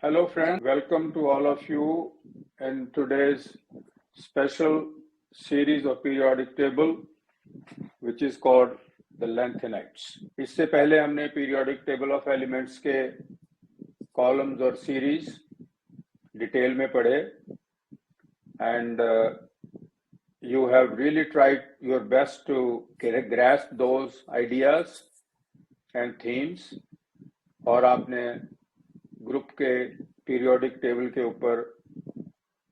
Hello friends, welcome to all of you in today's special series of periodic table which is called the lanthanides. इससे पहले हमने periodic table of elements के columns और series detail में पढ़े and you have really tried your best to grasp those ideas and themes और आपने group के पीरियोडिक टेबल के ऊपर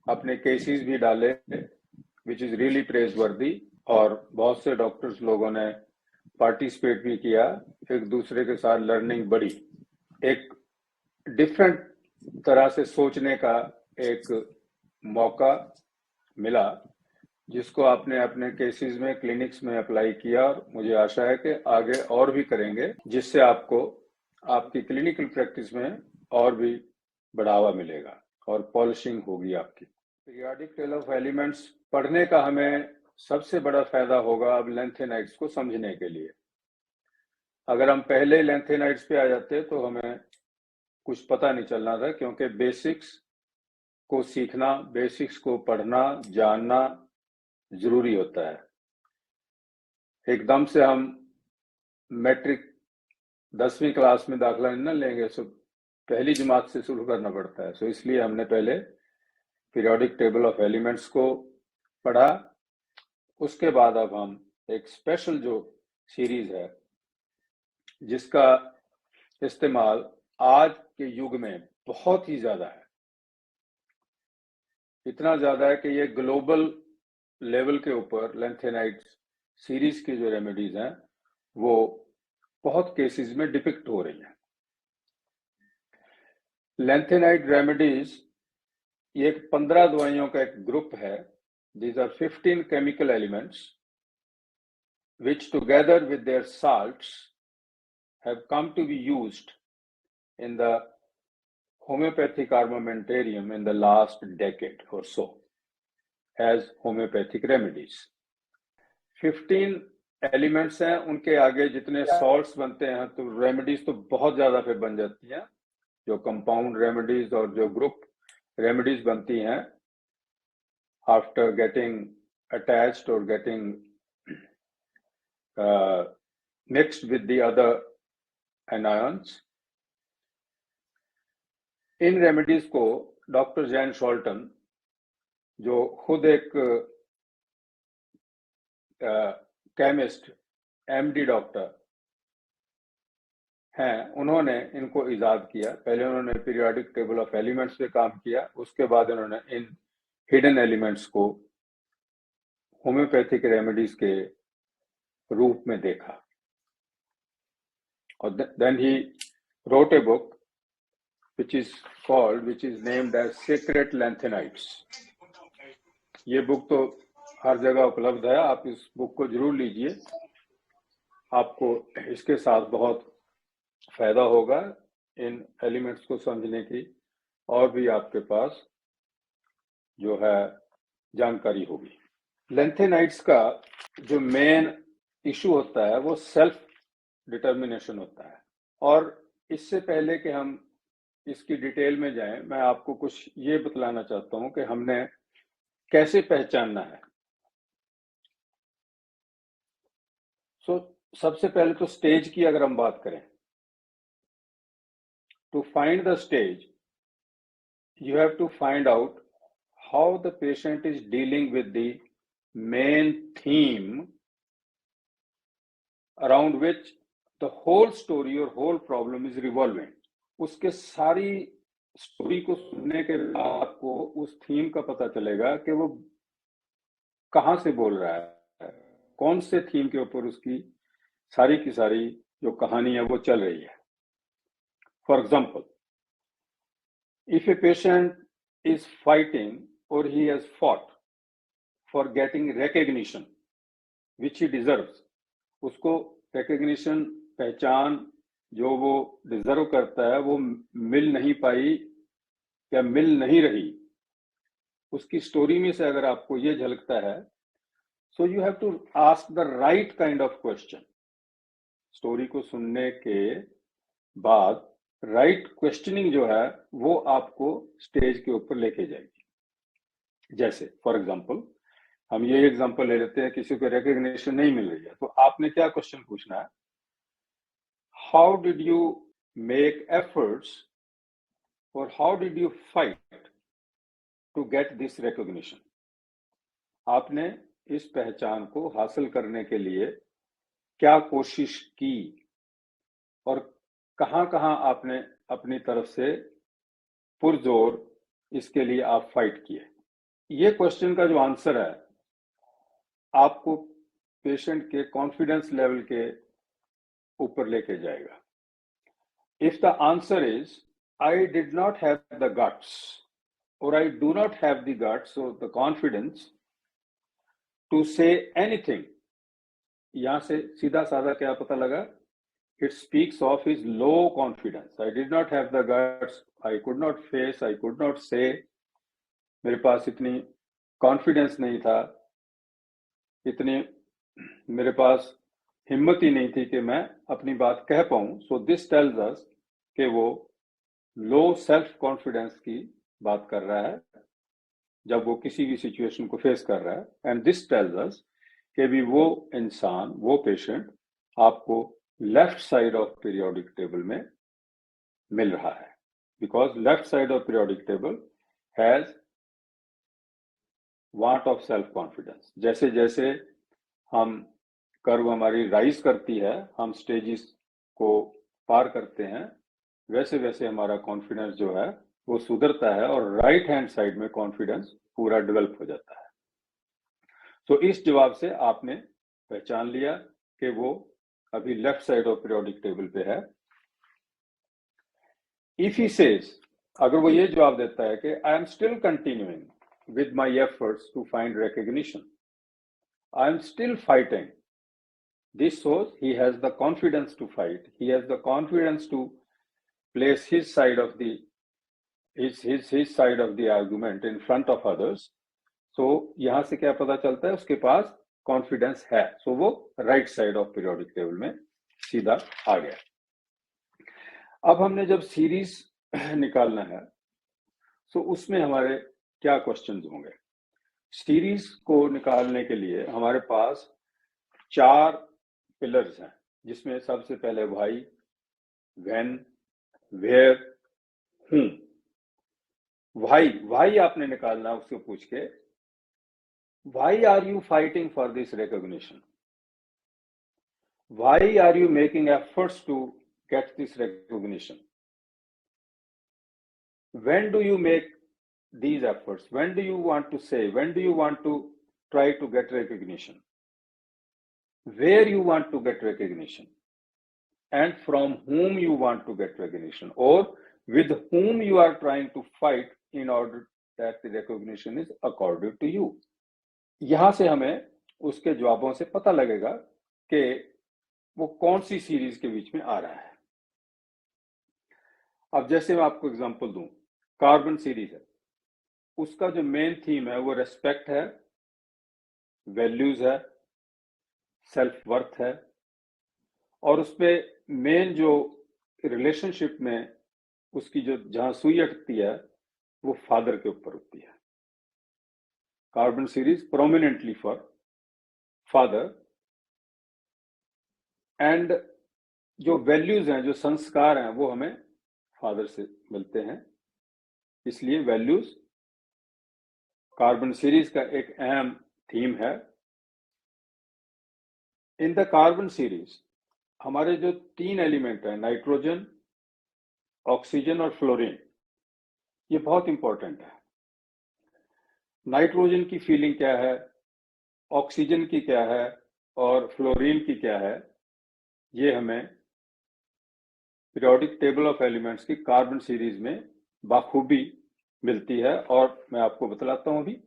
अपने केसेस भी डाले विच इज रियली प्रेजवर्दी और बहुत से डॉक्टर्स लोगों ने पार्टिसिपेट भी किया। एक दूसरे के साथ लर्निंग बढ़ी, एक डिफरेंट तरह से सोचने का एक मौका मिला जिसको आपने अपने केसेस में क्लिनिक्स में अप्लाई किया और मुझे आशा है कि आगे और भी करेंगे जिससे आपको आपकी क्लिनिकल प्रैक्टिस में और भी बढ़ावा मिलेगा और पॉलिशिंग होगी आपकी। पीरियोडिक टेबल ऑफ एलिमेंट्स पढ़ने का हमें सबसे बड़ा फायदा होगा अब लैंथेनाइड्स को समझने के लिए। अगर हम पहले लैंथेनाइड्स पे आ जाते तो हमें कुछ पता नहीं चलना था, क्योंकि बेसिक्स को सीखना, बेसिक्स को पढ़ना, जानना जरूरी होता है। एकदम से हम मैट्रिक 10वीं क्लास में दाखिला नहीं ना लेंगे, सो पहली जमात से शुरू करना पड़ता है। सो इसलिए हमने पहले पीरियोडिक टेबल ऑफ एलिमेंट्स को पढ़ा। उसके बाद अब हम एक स्पेशल जो सीरीज है जिसका इस्तेमाल आज के युग में बहुत ही ज्यादा है, इतना ज्यादा है कि ये ग्लोबल लेवल के ऊपर लैंथेनाइड्स सीरीज की जो रेमेडीज हैं वो बहुत केसेस में डिपिक्ट हो रही हैं। लैंथेनाइड रेमेडीज ये एक 15 दवाइयों का एक ग्रुप है। These are 15 chemical elements which together with their salts have come to be used in the homeopathic armamentarium in the last decade or so as homeopathic remedies. 15 elements हैं, उनके आगे जितने सॉल्ट्स बनते हैं तो रेमेडीज तो बहुत ज्यादा फिर बन जाती हैं। जो कंपाउंड रेमेडीज और जो ग्रुप रेमेडीज बनती हैं आफ्टर गेटिंग अटैच्ड और getting mixed with the other anions, in remedies को डॉक्टर जैन शॉल्टन, जो खुद एक केमिस्ट एमडी डॉक्टर हैं, उन्होंने इनको इजाद किया। पहले उन्होंने पीरियोडिक टेबल ऑफ एलिमेंट्स पे काम किया, उसके बाद उन्होंने इन हिडन एलिमेंट्स को होम्योपैथिक रेमेडीज के रूप में देखा और देन ही wrote a book which is named as Sacred Lanthanides. ये बुक तो हर जगह उपलब्ध है, आप इस बुक को जरूर लीजिए, आपको इसके साथ बहुत फायदा होगा इन एलिमेंट्स को समझने की, और भी आपके पास जो है जानकारी होगी। लैंथेनाइड्स का जो मेन इशू होता है वो सेल्फ डिटर्मिनेशन होता है। और इससे पहले कि हम इसकी डिटेल में जाएं, मैं आपको कुछ ये बतलाना चाहता हूं कि हमने कैसे पहचानना है। सबसे पहले तो स्टेज की अगर हम बात करें, to find the stage you have to find out how the patient is dealing with the main theme around which the whole story or whole problem is revolving. उसके सारी स्टोरी को सुनने के बाद आपको उस थीम का पता चलेगा कि वो कहां से बोल रहा है, कौन से थीम के ऊपर उसकी सारी की सारी जो कहानी है वो चल रही है। For example, if a patient is fighting or he has fought for getting recognition which he deserves, उसको recognition, पहचान जो वो डिजर्व करता है वो मिल नहीं पाई या मिल नहीं रही, उसकी स्टोरी में से अगर आपको ये झलकता है, so you have to ask the right kind of question. Story को सुनने के बाद राइट क्वेश्चनिंग जो है वो आपको स्टेज के ऊपर लेके जाएगी। जैसे फॉर एग्जांपल हम ये एग्जांपल ले लेते हैं, किसी को रिकग्निशन नहीं मिल रही है, तो आपने क्या क्वेश्चन पूछना है, how did you make efforts और how did you fight to get this recognition. आपने इस पहचान को हासिल करने के लिए क्या कोशिश की और कहां कहां आपने अपनी तरफ से पुरजोर इसके लिए आप फाइट किए। ये क्वेश्चन का जो आंसर है आपको पेशेंट के कॉन्फिडेंस लेवल के ऊपर लेके जाएगा। If the answer is I did not have the guts or I do not have the guts or the confidence to say anything, यहां से सीधा साधा क्या पता लगा, it speaks of his low confidence. I did not have the guts, I could not face, I could not say, मेरे पास इतनी confidence नहीं था, इतनी मेरे पास हिम्मत ही नहीं थी कि मैं अपनी बात कह पाऊं। सो दिस टेल्स अस कि वो लो सेल्फ कॉन्फिडेंस की बात कर रहा है जब वो किसी भी सिचुएशन को फेस कर रहा है। एंड दिस टेल्स अस कि भी वो इंसान, वो पेशेंट आपको left side of periodic table में मिल रहा है, because left side of periodic table has want of self confidence. जैसे जैसे हम कर्व हमारी राइज करती है, हम स्टेजेस को पार करते हैं, वैसे वैसे हमारा कॉन्फिडेंस जो है वो सुधरता है और राइट हैंड साइड में कॉन्फिडेंस पूरा डेवलप हो जाता है। तो इस जवाब से आपने पहचान लिया कि वो अभी left side of periodic table पे है। इफ ही सेज, अगर वो ये जवाब देता है कि I am still continuing with my efforts to find recognition, I am still fighting, this shows he has the confidence to fight, he has the confidence to place his side of the his side of the argument in front of others. So यहां से क्या पता चलता है, उसके पास confidence है, सो वो right side of periodic table में सीधा आ गया। अब हमने जब सीरीज निकालना है तो उसमें हमारे क्या क्वेश्चंस होंगे। सीरीज को निकालने के लिए हमारे पास 4 पिलर्स हैं, जिसमें सबसे पहले why, when, where, who. Why आपने निकालना उसको पूछ के, why are you fighting for this recognition, why are you making efforts to get this recognition, when do you make these efforts, when do you want to say, when do you want to try to get recognition, where you want to get recognition, and from whom you want to get recognition, or with whom you are trying to fight in order that the recognition is accorded to you। यहां से हमें उसके जवाबों से पता लगेगा कि वो कौन सी सीरीज के बीच में आ रहा है। अब जैसे मैं आपको एग्जांपल दूं, कार्बन सीरीज है, उसका जो मेन थीम है वो रेस्पेक्ट है, वैल्यूज है, सेल्फ वर्थ है, और उसपे मेन जो रिलेशनशिप में उसकी जो जहां सुई अटकती है वो फादर के ऊपर होती है। Carbon series prominently for father, and जो वैल्यूज हैं, जो संस्कार हैं, वो हमें फादर से मिलते हैं। इसलिए वैल्यूज कार्बन सीरीज का एक अहम थीम है। इन द कार्बन सीरीज हमारे जो 3 एलिमेंट हैं, नाइट्रोजन, ऑक्सीजन और फ्लोरीन, ये बहुत इंपॉर्टेंट है। नाइट्रोजन की फीलिंग क्या है, ऑक्सीजन की क्या है और फ्लोरीन की क्या है, ये हमें पीरियोडिक टेबल ऑफ एलिमेंट्स की कार्बन सीरीज में बाखूबी मिलती है। और मैं आपको बतलाता हूं अभी,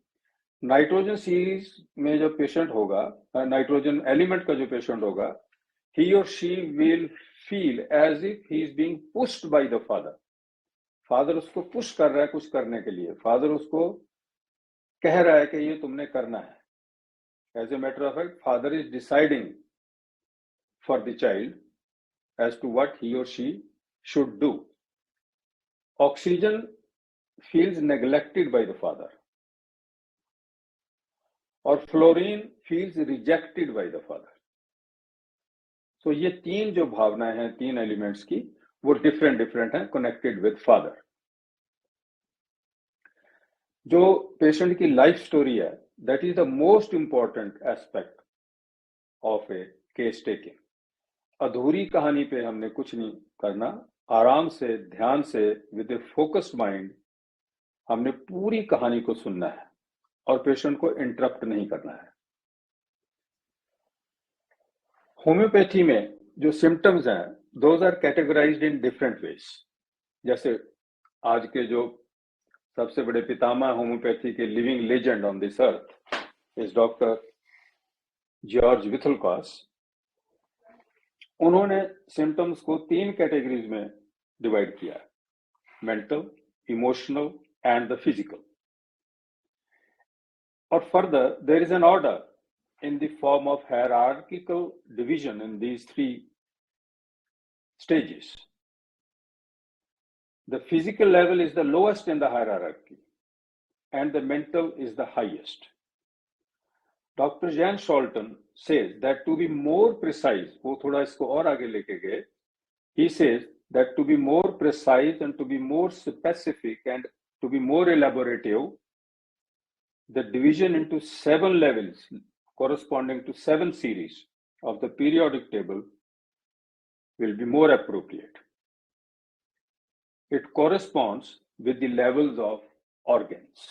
नाइट्रोजन सीरीज में जो पेशेंट होगा, नाइट्रोजन एलिमेंट का जो पेशेंट होगा, he or she will feel as if he is being pushed by the father। Father उसको पुश कर रहा है कुछ करने के लिए, फादर उसको कह रहा है कि ये तुमने करना है। As a matter of fact, father is deciding for the child as to what he or she should do। oxygen feels neglected by the father, और fluorine feels rejected by the father. So ये तीन जो भावनाएं हैं, तीन elements की, वो different हैं, कनेक्टेड विद फादर. जो पेशेंट की लाइफ स्टोरी है, that is the most important aspect of A case taking. अधूरी कहानी पे हमने कुछ नहीं करना, आराम से, ध्यान से, विद ए फोकस्ड माइंड हमने पूरी कहानी को सुनना है और पेशेंट को इंटरप्ट नहीं करना है. होम्योपैथी में जो सिम्टम्स हैं, those are categorised in different ways. जैसे आज के जो सबसे बड़े पितामह होम्योपैथी के living legend on this earth is doctor George Vithoulkas. उन्होंने सिम्टम्स को तीन कैटेगरीज में डिवाइड किया है: mental, emotional and the physical. और further there is an order in the form of hierarchical division in these three stages. The physical level is the lowest in the hierarchy and the mental is the highest. Dr. Jan Scholten says that to be more precise, वो थोड़ा इसको और आगे लेके गए, he says that to be more precise and to be more specific and to be more elaborative, the division into 7 levels corresponding to 7 series of the periodic table will be more appropriate. It corresponds with the levels of organs.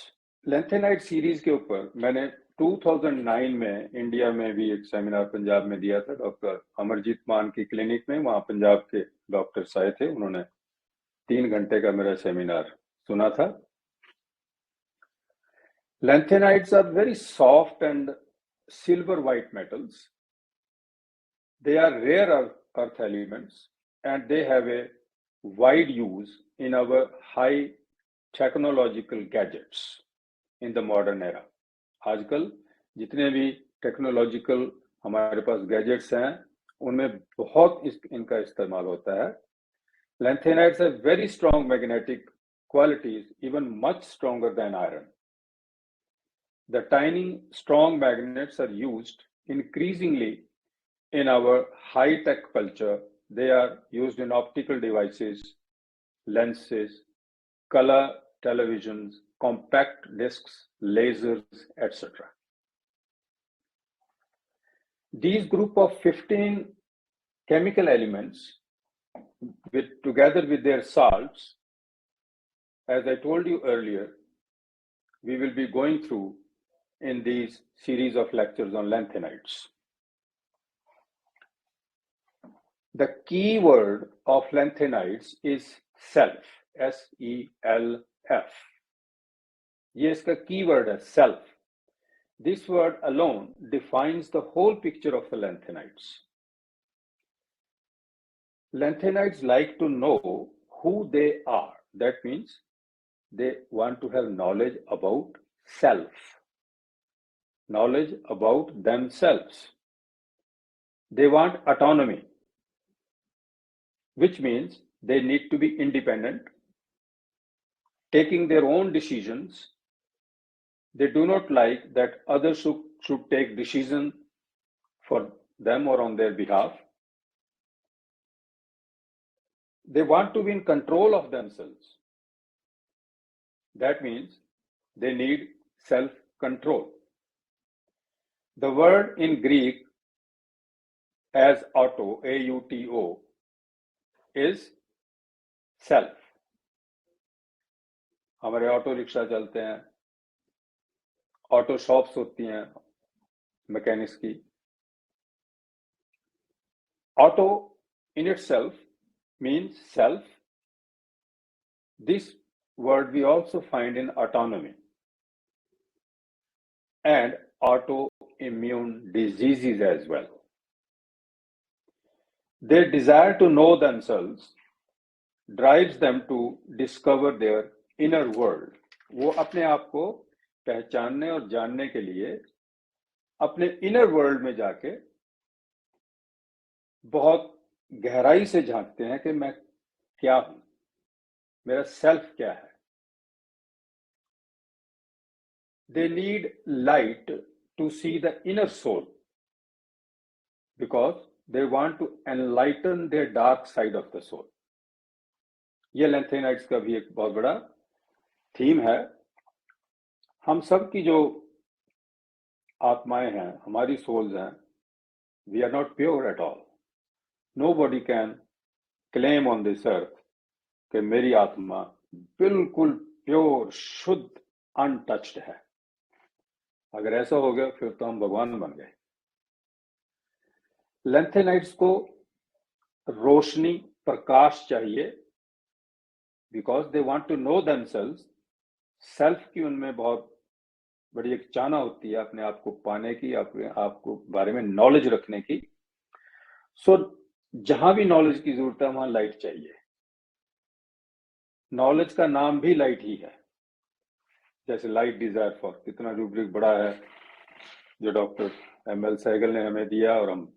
Lanthanide series के ऊपर मैंने 2009 में India में भी एक seminar Punjab में दिया था, डॉक्टर अमरजीत मान की क्लिनिक में. वहां पंजाब के डॉक्टर्स आए थे, उन्होंने 3 घंटे का मेरा सेमिनार सुना था. Lanthanides are very soft and silver white metals. They are rare earth elements and they have a wide use in our high technological gadgets in the modern era. आजकल जितने भी टेक्नोलॉजिकल हमारे पास गैजेट्स हैं, उनमें बहुत इनका इस्तेमाल होता है. Lanthanides have very strong magnetic qualities, even much stronger than iron. The tiny, strong magnets are used increasingly in our high-tech culture. They are used in optical devices, lenses, color televisions, compact discs, lasers, etc. These group of 15 chemical elements, together with their salts, as I told you earlier, we will be going through in these series of lectures on lanthanides. The key word of lanthanides is self, S-E-L-F. ये इसका key word है, self. This word alone defines the whole picture of the lanthanides. Lanthanides like to know who they are. That means they want to have knowledge about self. Knowledge about themselves. They want autonomy, which means they need to be independent, taking their own decisions. They do not like that others should take decisions for them or on their behalf. They want to be in control of themselves. That means they need self-control. The word in Greek as auto, A-U-T-O, is self. हमारे auto rickshaw चलते हैं, auto shops होती हैं mechanics की. Auto in itself means self. This word we also find in autonomy and autoimmune diseases as well. Their desire to know themselves drives them to discover their inner world. वो अपने आप को पहचानने और जानने के लिए अपने इनर वर्ल्ड में जाके बहुत गहराई से झांकते हैं कि मैं क्या हूं. मेरा सेल्फ क्या है। They need light to see the inner soul because they want to enlighten their dark side of the soul. ये लैंथेनाइट्स का भी एक बहुत बड़ा थीम है। हम सब की जो आत्माएं हैं, हमारी सोल्स हैं, we are not pure at all. Nobody can claim on this earth कि मेरी आत्मा बिल्कुल प्योर, शुद्ध, अनटच्ड है। अगर ऐसा हो गया फिर तो हम भगवान बन गए। लैंथेनाइट्स को रोशनी, प्रकाश चाहिए because they want to know themselves. Self की उनमें बहुत बड़ी एक चाहना होती है अपने आप को पाने की, अपने आप को बारे में नॉलेज रखने की। सो जहां भी नॉलेज की जरूरत है वहां लाइट चाहिए। नॉलेज का नाम भी लाइट ही है। जैसे लाइट डिजायर फॉर, कितना रूब्रिक बड़ा है जो डॉक्टर एमएल सहगल ने हमें दिया और हम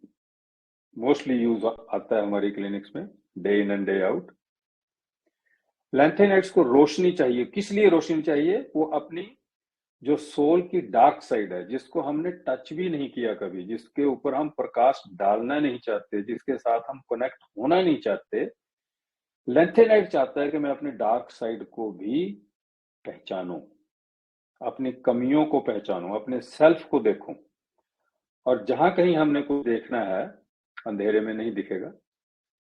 मोस्टली यूज आता है हमारी क्लिनिक्स में day in and day out. Lanthanides को रोशनी चाहिए। किस लिए रोशनी चाहिए? वो अपनी जो सोल की डार्क साइड है, जिसको हमने टच भी नहीं किया कभी, जिसके ऊपर हम प्रकाश डालना नहीं चाहते, जिसके साथ हम कनेक्ट होना नहीं चाहते, लैंथेनाइट चाहता है कि मैं अपनी डार्क साइड को भी पहचानूं, अपनी कमियों को पहचानूं, अपने सेल्फ को देखूं। और जहां कहीं हमने कुछ देखना है, अंधेरे में नहीं दिखेगा,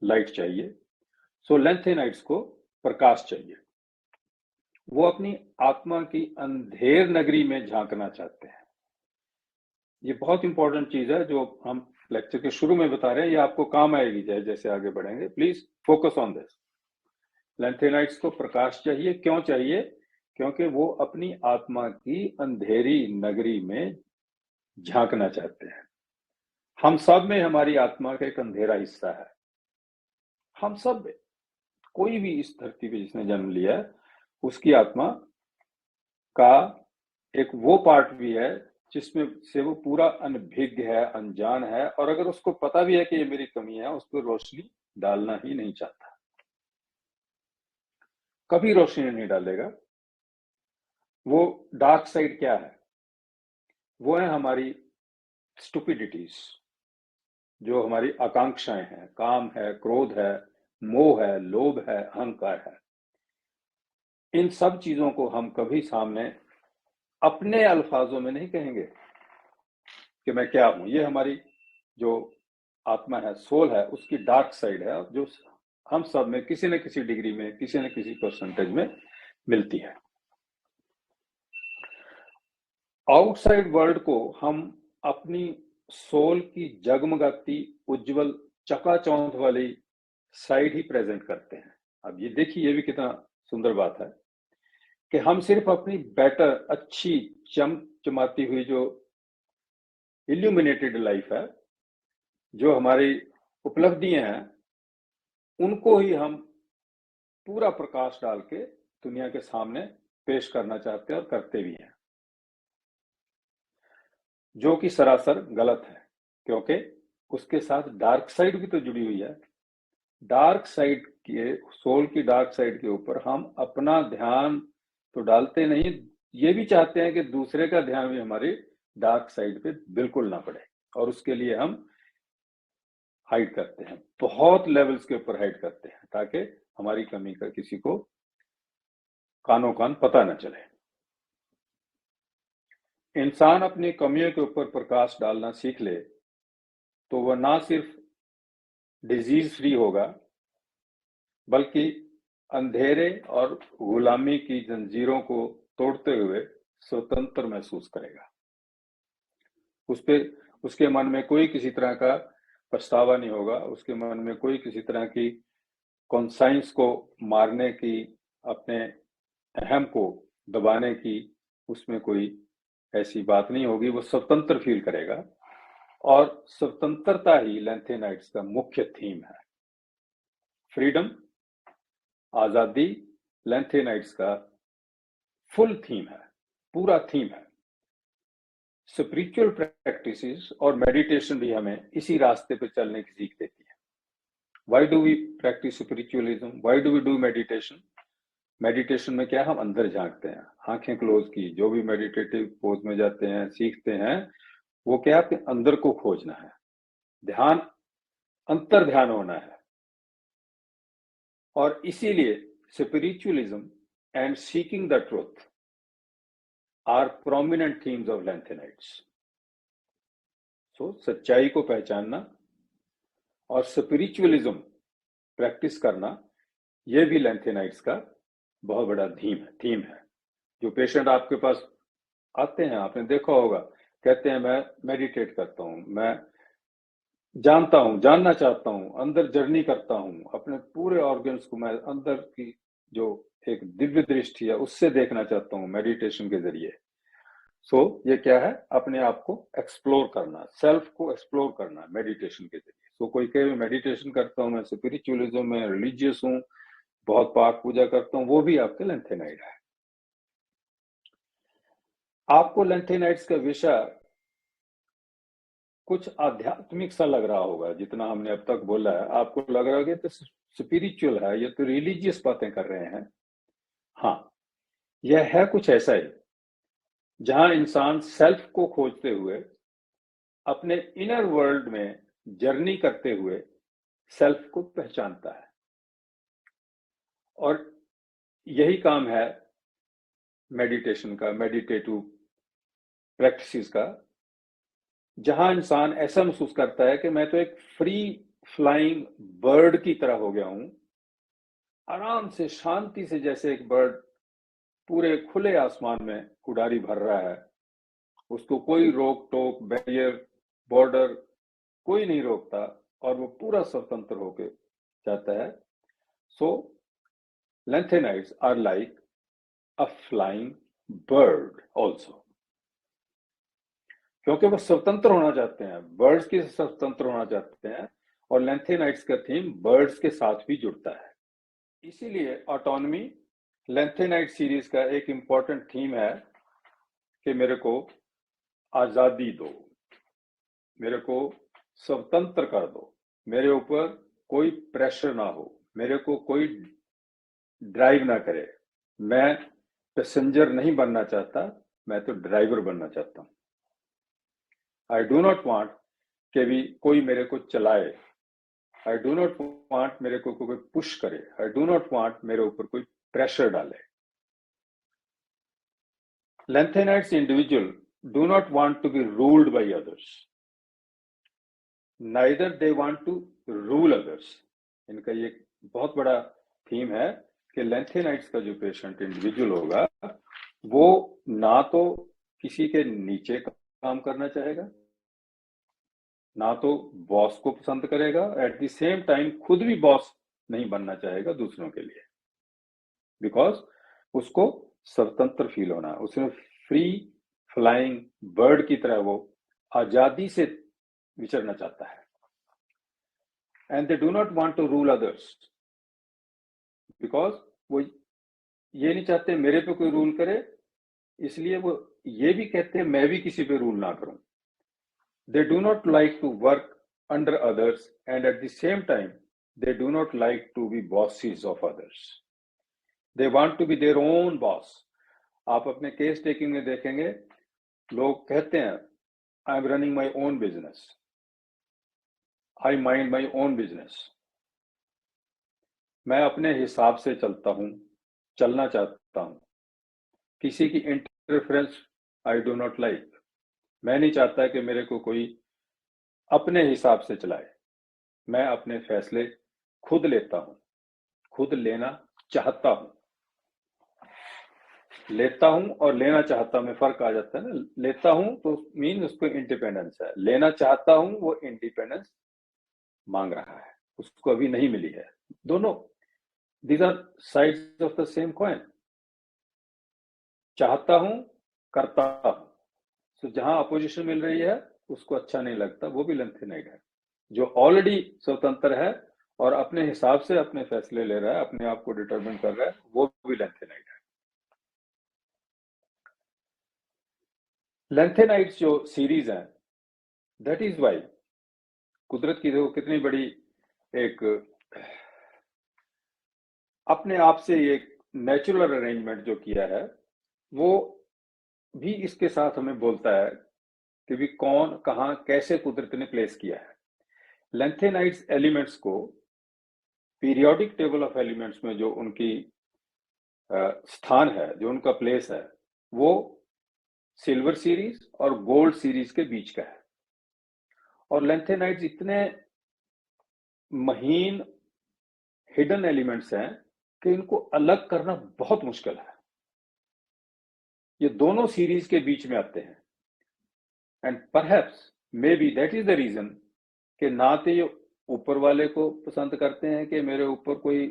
लाइट चाहिए। सो लैंथेनाइट्स को प्रकाश चाहिए। वो अपनी आत्मा की अंधेर नगरी में झांकना चाहते हैं। ये बहुत इंपॉर्टेंट चीज है जो हम लेक्चर के शुरू में बता रहे हैं, ये आपको काम आएगी जैसे आगे बढ़ेंगे। Please focus on this. Lanthanides को प्रकाश चाहिए। क्यों चाहिए? क्योंकि वो अपनी आत्मा की अंधेरी नगरी में झांकना चाहते हैं। हम सब में हमारी आत्मा का एक अंधेरा हिस्सा है। हम सब में, कोई भी इस धरती पे जिसने जन्म लिया है, उसकी आत्मा का एक वो पार्ट भी है जिसमें से वो पूरा अनभिज्ञ है, अनजान है, और अगर उसको पता भी है कि ये मेरी कमी है, उस पर रोशनी डालना ही नहीं चाहता, कभी रोशनी नहीं डालेगा। वो डार्क साइड क्या है? वो है हमारी स्टुपिडिटीज, जो हमारी आकांक्षाएं हैं, काम है, क्रोध है, मोह है, लोभ है, अहंकार है। इन सब चीजों को हम कभी सामने अपने अल्फाजों में नहीं कहेंगे कि मैं क्या हूं। ये हमारी जो आत्मा है, सोल है, उसकी डार्क साइड है, जो हम सब में किसी न किसी डिग्री में, किसी न किसी परसेंटेज में मिलती है। आउटसाइड वर्ल्ड को हम अपनी सोल की जगमगाती, उज्जवल, चकाचौंध वाली साइड ही प्रेजेंट करते हैं। अब ये देखिए, ये भी कितना सुंदर बात है कि हम सिर्फ अपनी बेटर, अच्छी, चमचमाती हुई जो इल्यूमिनेटेड लाइफ है, जो हमारी उपलब्धियां हैं, उनको ही हम पूरा प्रकाश डाल के दुनिया के सामने पेश करना चाहते हैं और करते भी हैं, जो कि सरासर गलत है, क्योंकि उसके साथ डार्क साइड भी तो जुड़ी हुई है। डार्क साइड के, सोल की डार्क साइड के ऊपर हम अपना ध्यान तो डालते नहीं, ये भी चाहते हैं कि दूसरे का ध्यान भी हमारी डार्क साइड पे बिल्कुल ना पड़े, और उसके लिए हम हाइड करते हैं, बहुत लेवल्स के ऊपर हाइड करते हैं, ताकि हमारी कमी का किसी को कानो कान पता न चले। इंसान अपनी कमियों के ऊपर प्रकाश डालना सीख ले तो वह ना सिर्फ डिजीज फ्री होगा, बल्कि अंधेरे और गुलामी की जंजीरों को तोड़ते हुए स्वतंत्र महसूस करेगा। उसके मन में कोई किसी तरह का पछतावा नहीं होगा, उसके मन में कोई किसी तरह की कॉन्साइंस को मारने की, अपने अहम को दबाने की, उसमें कोई ऐसी बात नहीं होगी। वो स्वतंत्र फील करेगा, और स्वतंत्रता ही लैंथेनाइट्स का मुख्य थीम है। फ्रीडम, आजादी, लैंथेनाइट्स का फुल थीम है, पूरा थीम है। स्पिरिचुअल प्रैक्टिसेस और मेडिटेशन भी हमें इसी रास्ते पे चलने की सीख देती है। Why do we practice spiritualism? Why do we do meditation? Meditation में क्या है, हम अंदर झांकते हैं, आंखें क्लोज की, जो भी मेडिटेटिव पोज में जाते हैं, सीखते हैं, वो क्या, आपके अंदर को खोजना है, ध्यान, अंतर ध्यान होना है। और इसीलिए spiritualism and seeking the truth are prominent themes of lanthanides. So सच्चाई को पहचानना और स्पिरिचुअलिज्म प्रैक्टिस करना, यह भी लैंथेनाइट्स का बहुत बड़ा थीम है। जो पेशेंट आपके पास आते हैं, आपने देखा होगा, कहते हैं मैं मेडिटेट करता हूं, मैं जानता हूं, जानना चाहता हूं, अंदर जर्नी करता हूं, अपने पूरे ऑर्गन्स को मैं अंदर की जो एक दिव्य दृष्टि है उससे देखना चाहता हूं मेडिटेशन के जरिए। सो ये क्या है, अपने आप को एक्सप्लोर करना, सेल्फ को एक्सप्लोर करना मेडिटेशन के जरिए। सो कोई कहे मेडिटेशन करता हूं, मैं स्पिरिचुअलिज्म में रिलीजियस हूं, बहुत पाठ पूजा करता हूं, वो भी आपके लैंथेनाइड है। आपको लैंथेनाइड्स का विषय कुछ आध्यात्मिक सा लग रहा होगा, जितना हमने अब तक बोला है आपको लग रहा होगा तो स्पिरिचुअल है, ये तो रिलीजियस बातें कर रहे हैं। हाँ, यह है कुछ ऐसा ही जहां इंसान सेल्फ को खोजते हुए, अपने इनर वर्ल्ड में जर्नी करते हुए सेल्फ को पहचानता है। और यही काम है मेडिटेशन का, मेडिटेटिव प्रैक्टिसेस का, जहां इंसान ऐसा महसूस करता है कि मैं तो एक फ्री फ्लाइंग बर्ड की तरह हो गया हूं, आराम से, शांति से, जैसे एक बर्ड पूरे खुले आसमान में उड़ारी भर रहा है, उसको कोई रोक टोक, बैरियर, बॉर्डर कोई नहीं रोकता, और वो पूरा स्वतंत्र होके जाता है। So lanthanides are like a flying bird also, क्योंकि वो स्वतंत्र होना चाहते हैं, बर्ड्स के स्वतंत्र होना चाहते हैं, और लैंथेनाइड्स का थीम बर्ड्स के साथ भी जुड़ता है। इसीलिए ऑटोनॉमी लैंथेनाइड सीरीज का एक इंपॉर्टेंट थीम है कि मेरे को आजादी दो, मेरे को स्वतंत्र कर दो, मेरे ऊपर कोई प्रेशर ना हो, मेरे को कोई ड्राइव ना करे, मैं पैसेंजर नहीं बनना चाहता, मैं तो ड्राइवर बनना चाहता हूं। आई डू नॉट वांट कि भी कोई मेरे को चलाए, आई डू नॉट वांट मेरे को कोई पुश करे, आई डू नॉट वांट मेरे ऊपर कोई प्रेशर डाले। Lanthanides individual do not want to be ruled by others, neither they want to rule others. इनका ये बहुत बड़ा थीम है कि लैंथेनाइड्स का जो पेशेंट इंडिविजुअल होगा, वो ना तो किसी के नीचे काम करना चाहेगा, ना तो बॉस को पसंद करेगा, एट द सेम टाइम खुद भी बॉस नहीं बनना चाहेगा दूसरों के लिए, बिकॉज उसको स्वतंत्र फील होना, उसमें फ्री फ्लाइंग बर्ड की तरह वो आजादी से विचरना चाहता है। And they do not want to rule others, because वो ये नहीं चाहते मेरे पे कोई रूल करे, इसलिए वो ये भी कहते हैं मैं भी किसी पे रूल ना करूं। They do not like to work under others, and at the same time they do not like to be bosses of others. They want to be their own boss. आप अपने केस टेकिंग में देखेंगे, लोग कहते हैं I am running my own business, I mind my own business, मैं अपने हिसाब से चलता हूं, चलना चाहता हूं, किसी की interference I do not like. मैं नहीं चाहता कि मेरे को कोई अपने हिसाब से चलाए, मैं अपने फैसले खुद लेता हूं, खुद लेना चाहता हूं। लेता हूं और लेना चाहता हूं में फर्क आ जाता है ना। लेता हूं तो मीन उसको इंडिपेंडेंस है, लेना चाहता हूं वो इंडिपेंडेंस मांग रहा है, उसको अभी नहीं मिली है। दोनों, these are sides of the same coin. चाहता हूं, करता हूं, तो जहां अपोजिशन मिल रही है उसको अच्छा नहीं लगता, वो भी लैंथेनाइड है। जो ऑलरेडी स्वतंत्र है और अपने हिसाब से अपने फैसले ले रहा है, अपने आप को डिटरमिन कर रहा है, वो भी लैंथेनाइड है। लैंथेनाइड्स जो सीरीज है, दैट इज वाई कुदरत की देखो कितनी बड़ी एक अपने आप से एक नेचुरल अरेंजमेंट जो किया है वो भी इसके साथ हमें बोलता है कि भी कौन कहाँ कैसे कुदरत ने प्लेस किया है। लेंथेनाइड्स एलिमेंट्स को पीरियोडिक टेबल ऑफ एलिमेंट्स में जो उनकी स्थान है, जो उनका प्लेस है, वो सिल्वर सीरीज और गोल्ड सीरीज के बीच का है। और लेंथेनाइड्स इतने महीन हिडन एलिमेंट्स हैं कि इनको अलग करना बहुत मुश्किल है। ये दोनों सीरीज के बीच में आते हैं and perhaps maybe that is the reason कि ना तो ये ऊपर वाले को पसंद करते हैं कि मेरे ऊपर कोई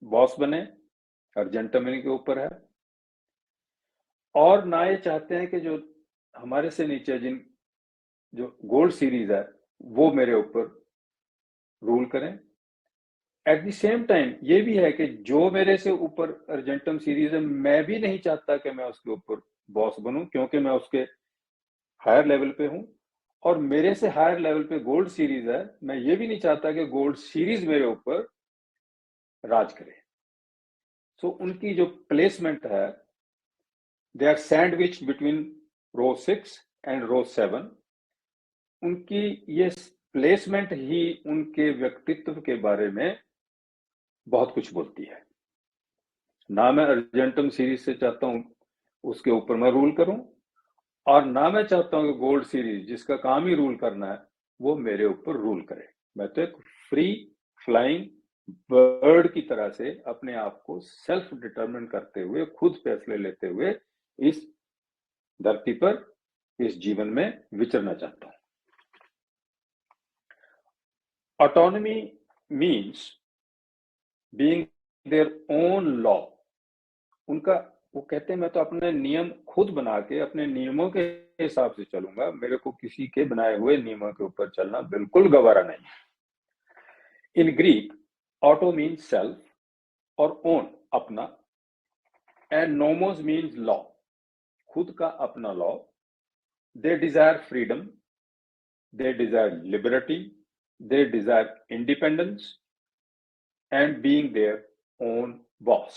बॉस बने, अर्जेंटमनी के ऊपर है, और ना ये चाहते हैं कि जो हमारे से नीचे जिन जो गोल्ड सीरीज है वो मेरे ऊपर रूल करें। एट द सेम टाइम ये भी है कि जो मेरे से ऊपर अर्जेंटम सीरीज है, मैं भी नहीं चाहता कि मैं उसके ऊपर बॉस बनूं, क्योंकि मैं उसके हायर लेवल पे हूं। और मेरे से हायर लेवल पे गोल्ड सीरीज है, मैं ये भी नहीं चाहता कि गोल्ड सीरीज मेरे ऊपर राज करे। सो उनकी जो प्लेसमेंट है, they are sandwich between row 6 and row 7। उनकी ये प्लेसमेंट ही उनके व्यक्तित्व के बारे में बहुत कुछ बोलती है। ना मैं अर्जेंटम सीरीज से चाहता हूं उसके ऊपर मैं रूल करूं, और ना मैं चाहता हूं कि गोल्ड सीरीज जिसका काम ही रूल करना है वो मेरे ऊपर रूल करे। मैं तो एक फ्री फ्लाइंग बर्ड की तरह से अपने आप को सेल्फ डिटरमिन करते हुए, खुद फैसले लेते हुए इस धरती पर, इस जीवन में विचरना चाहता हूं। Autonomy means being their own law. उनका वो कहते हैं मैं तो अपने नियम खुद बना के अपने नियमों के हिसाब से चलूंगा, मेरे को किसी के बनाए हुए नियमों के ऊपर चलना बिल्कुल गवारा नहीं। In Greek auto means self और ओन अपना, एंड नोमोस मीन्स लॉ, खुद का अपना लॉ। They desire freedom, they desire liberty, they desire independence and being their own boss.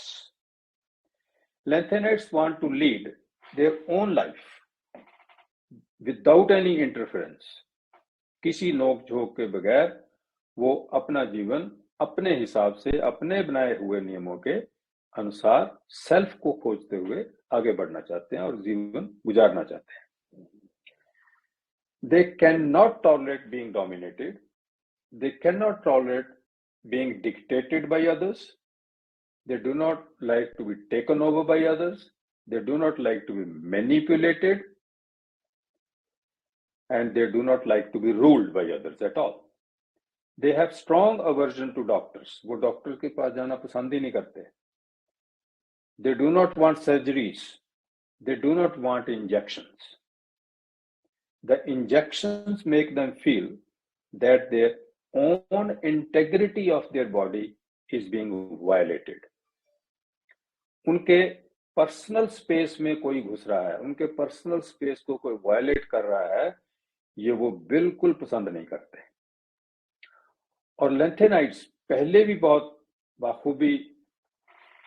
Lanthanides want to lead their own life without any interference. किसी नोक झोंक के बगैर वो अपना जीवन अपने हिसाब से, अपने बनाए हुए नियमों के अनुसार सेल्फ को खोजते हुए आगे बढ़ना चाहते हैं और जीवन गुजारना चाहते हैं। They cannot tolerate being dominated. They cannot tolerate being dictated by others. They do not like to be taken over by others. They do not like to be manipulated. And they do not like to be ruled by others at all. They have strong aversion to doctors. वो doctor के पास जाना पसंद ही नहीं करते। They do not want surgeries. They do not want injections. The injections make them feel that their own integrity of their body is being violated. उनके personal space में कोई घुस रहा है, उनके पर्सनल स्पेस को कोई वायलेट कर रहा है, ये वो बिल्कुल पसंद नहीं करते। और लेंथेनाइड्स पहले भी बहुत बाखूबी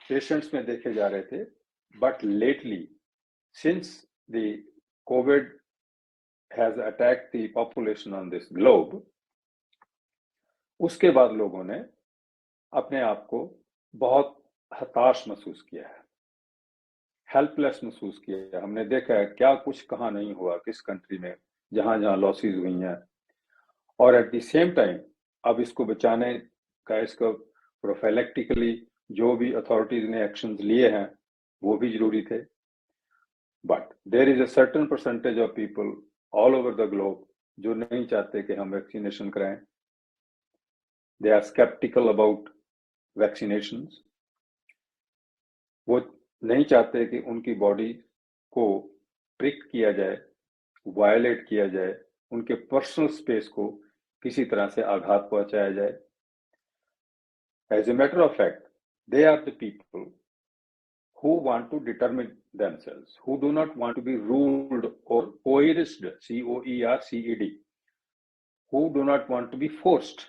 पेशेंट्स में देखे जा रहे थे, but lately since the Covid has attacked the population on this globe, उसके बाद लोगों ने अपने आप को बहुत हताश महसूस किया है, हेल्पलेस महसूस किया है। हमने देखा है क्या कुछ कहाँ नहीं हुआ, किस कंट्री में जहां जहां लॉसेस हुई हैं। और एट द सेम टाइम अब इसको बचाने का, इसको प्रोफाइलेक्टिकली जो भी अथॉरिटीज ने एक्शंस लिए हैं वो भी जरूरी थे। But there is a certain percentage of people all over the globe जो नहीं चाहते कि हम वैक्सीनेशन कराएं। They are skeptical about vaccinations. वो नहीं चाहते कि उनकी बॉडी को ट्रिक किया जाए, वायलेट किया जाए, उनके पर्सनल स्पेस को किसी तरह से आघात पहुंचाया जाए। As a matter of fact, they are the people who want to determine themselves, who do not want to be ruled or coerced, C-O-E-R-C-E-D, who do not want to be forced.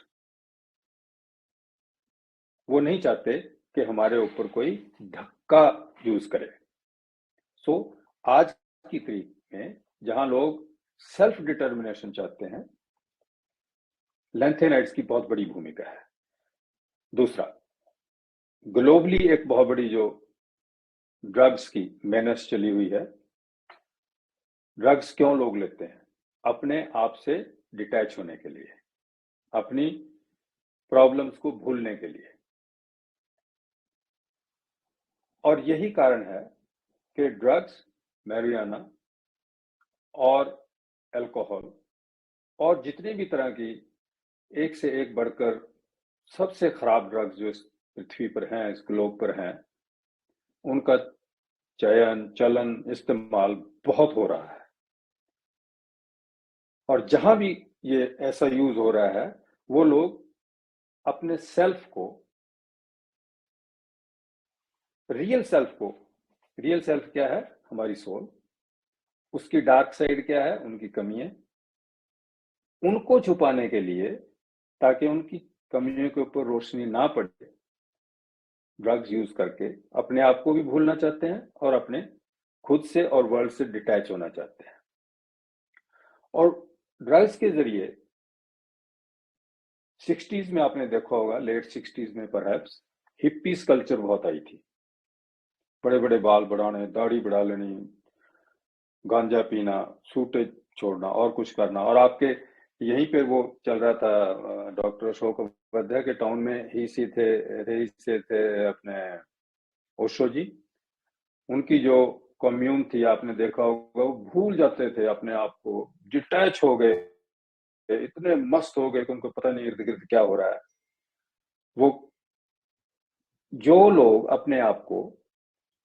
वो नहीं चाहते कि हमारे ऊपर कोई धक्का use करे। सो आज की तारीख में जहां लोग सेल्फ डिटर्मिनेशन चाहते हैं, लैंथेनाइड्स की बहुत बड़ी भूमिका है। दूसरा, ग्लोबली एक बहुत बड़ी जो ड्रग्स की मेनस चली हुई है। ड्रग्स क्यों लोग लेते हैं? अपने आप से डिटैच होने के लिए, अपनी प्रॉब्लम्स को भूलने के लिए। और यही कारण है कि ड्रग्स, मैरिजुआना और अल्कोहल और जितनी भी तरह की एक से एक बढ़कर सबसे खराब ड्रग्स जो इस पृथ्वी पर हैं, इस ग्लोब पर हैं, उनका चलन, इस्तेमाल बहुत हो रहा है। और जहां भी ये ऐसा यूज हो रहा है, वो लोग अपने सेल्फ को, रियल सेल्फ क्या है? हमारी सोल। उसकी डार्क साइड क्या है? उनकी कमियां। उनको छुपाने के लिए, ताकि उनकी कमियों के ऊपर रोशनी ना पड़े, ड्रग्स यूज करके अपने आप को भी भूलना चाहते हैं और अपने खुद से और वर्ल्ड से डिटैच होना चाहते हैं। और ड्रग्स के जरिए 60s में आपने देखा होगा, लेट 60s में परहैप्स हिप्पीज कल्चर बहुत आई थी। बड़े बड़े बाल बढ़ाने, दाढ़ी बढ़ा लेनी, गांजा पीना, सूटे छोड़ना और कुछ करना। और आपके यहीं पे वो चल रहा था, डॉक्टर अशोक उपाध्याय के टाउन में ही से थे अपने ओशो जी। उनकी जो कम्यून थी, आपने देखा होगा, वो भूल जाते थे अपने आप को, डिटैच हो गए, इतने मस्त हो गए कि उनको पता नहीं इर्द गिर्द क्या हो रहा है। वो जो लोग अपने आप को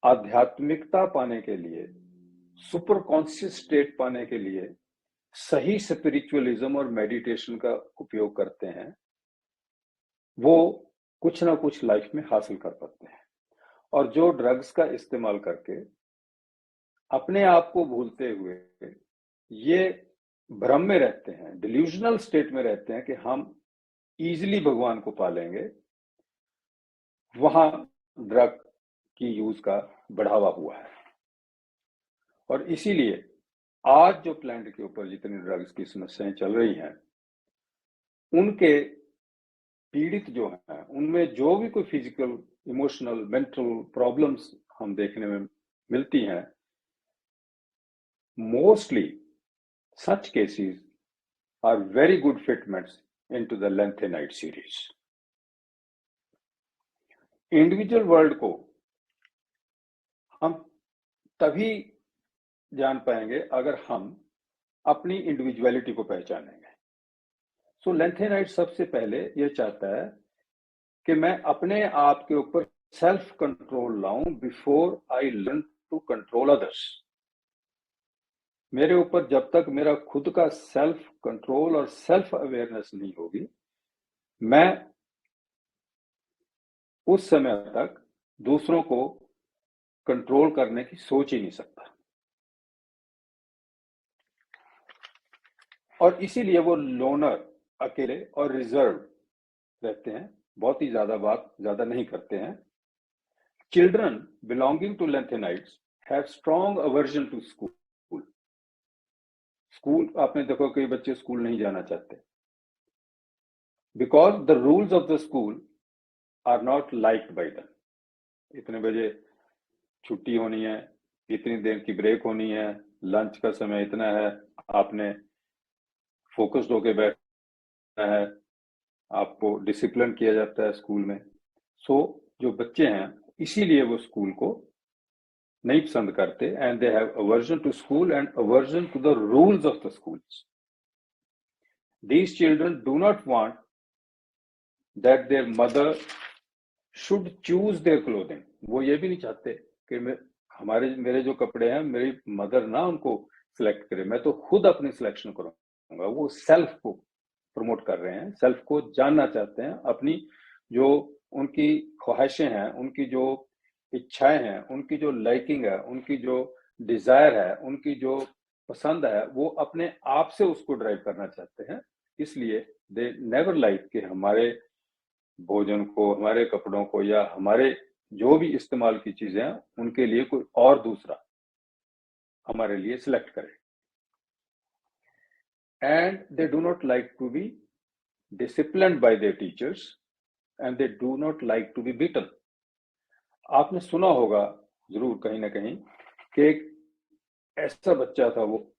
आध्यात्मिकता पाने के लिए, सुपर कॉन्शियस स्टेट पाने के लिए सही स्पिरिचुअलिज्म और मेडिटेशन का उपयोग करते हैं, वो कुछ ना कुछ लाइफ में हासिल कर पाते हैं। और जो ड्रग्स का इस्तेमाल करके अपने आप को भूलते हुए ये भ्रम में रहते हैं, डिल्यूजनल स्टेट में रहते हैं कि हम इजीली भगवान को पा लेंगे, वहां ड्रग की यूज का बढ़ावा हुआ है। और इसीलिए आज जो प्लेनेट के ऊपर जितनी ड्रग्स की समस्याएं चल रही हैं, उनके पीड़ित जो हैं, उनमें जो भी कोई फिजिकल, इमोशनल, मेंटल प्रॉब्लम्स हम देखने में मिलती हैं, mostly such cases are very good fitments into the lanthanide series. Individual world को हम तभी जान पाएंगे अगर हम अपनी इंडिविजुअलिटी को पहचानेंगे। सो लैंथेनाइड सबसे पहले यह चाहता है कि मैं अपने आप के ऊपर सेल्फ कंट्रोल लाऊं before I learn to control others. मेरे ऊपर जब तक मेरा खुद का सेल्फ कंट्रोल और सेल्फ अवेयरनेस नहीं होगी, मैं उस समय तक दूसरों को कंट्रोल करने की सोच ही नहीं सकता। और इसीलिए वो लोनर, अकेले और रिजर्व रहते हैं, बहुत ही ज्यादा नहीं करते हैं। Children belonging to lanthanides have strong aversion to school. आपने देखो कई बच्चे स्कूल नहीं जाना चाहते, because the rules of the school are not liked by them. इतने बजे छुट्टी होनी है, इतनी देर की ब्रेक होनी है, लंच का समय इतना है, आपने फोकस्ड होके बैठना है, आपको डिसिप्लिन किया जाता है स्कूल में। सो जो बच्चे हैं, इसीलिए वो स्कूल को नहीं पसंद करते, and they have aversion to school and aversion to the rules of the schools. These children do not want that their mother should choose their clothing. वो ये भी नहीं चाहते कि मेरे जो कपड़े हैं, मेरी मदर ना उनको सिलेक्ट करे, मैं तो खुद अपनी सिलेक्शन करूंगा। वो सेल्फ को प्रमोट कर रहे हैं, सेल्फ को जानना चाहते हैं, अपनी जो उनकी ख्वाहिशें हैं, उनकी जो इच्छाएं हैं, उनकी जो लाइकिंग है, उनकी जो डिजायर है, उनकी जो पसंद है, वो अपने आप से उसको ड्राइव करना चाहते हैं। इसलिए दे नेवर लाइक कि हमारे भोजन को, हमारे कपड़ों को, या हमारे जो भी इस्तेमाल की चीजें हैं उनके लिए कोई और दूसरा हमारे लिए सिलेक्ट करे। And they do not like to be disciplined by their teachers and they do not like to be beaten. आपने सुना होगा जरूर कहीं ना कहीं कि एक ऐसा बच्चा था, वो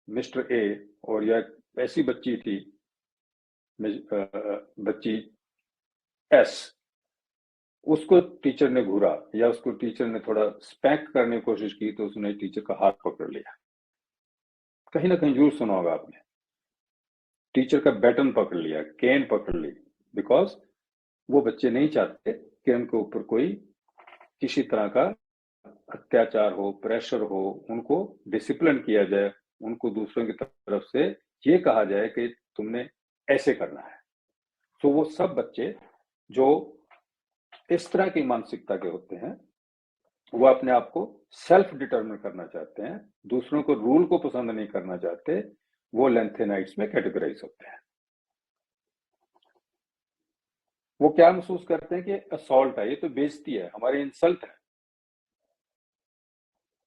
मिस्टर ए, और या ऐसी बच्ची थी, बच्ची एस, उसको टीचर ने घूरा या उसको टीचर ने थोड़ा स्पैक करने की कोशिश की तो उसने टीचर का हाथ पकड़ लिया। कहीं ना कहीं जरूर सुना होगा आपने, टीचर का बैटन पकड़ लिया, केन पकड़ ली, बिकॉज वो बच्चे नहीं चाहते कि उनके ऊपर कोई किसी तरह का अत्याचार हो, प्रेशर हो, उनको डिसिप्लिन किया जाए, उनको दूसरों की तरफ से ये कहा जाए कि तुमने ऐसे करना है। तो वो सब बच्चे जो इस तरह की मानसिकता के होते हैं, वो अपने आप को सेल्फ डिटरमिन करना चाहते हैं, दूसरों को रूल को पसंद नहीं करना चाहते, वो लेंथेनाइट्स में कैटेगराइज होते हैं। वो क्या महसूस करते हैं कि असॉल्ट है, ये तो बेइज्जती है, हमारी इंसल्ट है।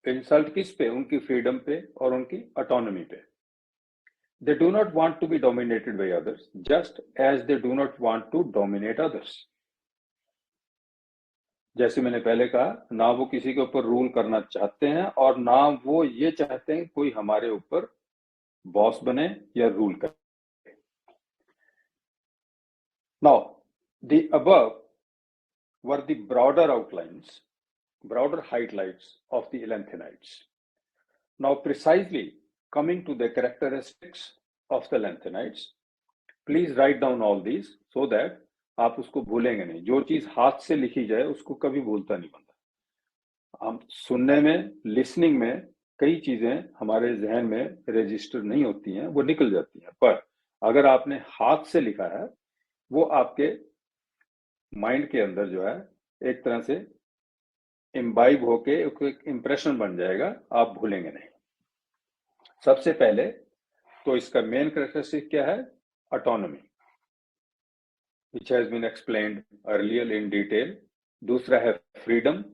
इंसल्ट किस पे? उनकी फ्रीडम पे और उनकी ऑटोनॉमी पे। They do not want to be dominated by others just as they do not want to dominate others. जैसे मैंने पहले कहा, ना वो किसी के ऊपर रूल करना चाहते हैं और ना वो ये चाहते हैं कोई हमारे ऊपर बॉस बने या रूल करे। Now the above were the broader outlines, broader highlights of the Lanthanides. Now, precisely coming to the characteristics of the Lanthanides, please write down all these so that आप उसको भूलेंगे नहीं। जो चीज हाथ से लिखी जाए उसको कभी भूलता नहीं बंदा। हम सुनने में, लिसनिंग में कई चीजें हमारे जहन में रजिस्टर नहीं होती हैं, वो निकल जाती हैं, पर अगर आपने हाथ से लिखा है वो आपके माइंड के अंदर जो है एक तरह से इम्बाइब होके एक इंप्रेशन बन जाएगा, आप भूलेंगे नहीं। सबसे पहले तो इसका मेन कैरेक्टरिस्टिक क्या है? Autonomy, which has been explained earlier in detail. दूसरा है फ्रीडम,